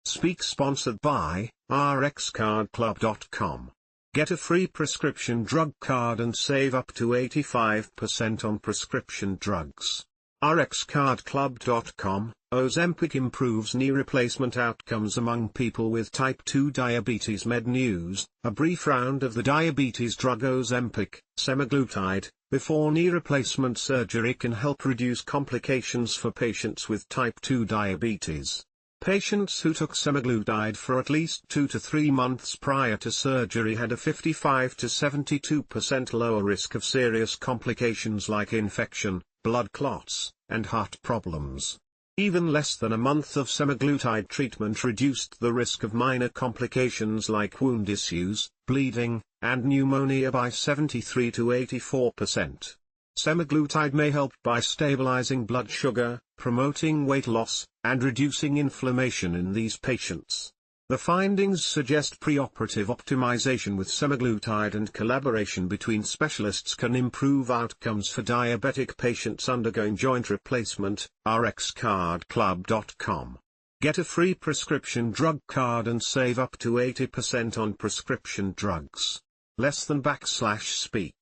Speak sponsored by RxCardClub.com. Get a free prescription drug card and save up to 85% on prescription drugs. RxCardClub.com. Ozempic improves knee replacement outcomes among people with type 2 diabetes. Mednews, a brief round of the diabetes drug Ozempic, semaglutide, before knee replacement surgery can help reduce complications for patients with type 2 diabetes. Patients who took semaglutide for at least 2 to 3 months prior to surgery had a 55 to 72% lower risk of serious complications like infection, blood clots, and heart problems. Even less than a month of semaglutide treatment reduced the risk of minor complications like wound issues, bleeding, and pneumonia by 73 to 84%. Semaglutide may help by stabilizing blood sugar, promoting weight loss, and reducing inflammation in these patients. The findings suggest preoperative optimization with semaglutide and collaboration between specialists can improve outcomes for diabetic patients undergoing joint replacement. RxCardClub.com. Get a free prescription drug card and save up to 80% on prescription drugs. Less than /speak.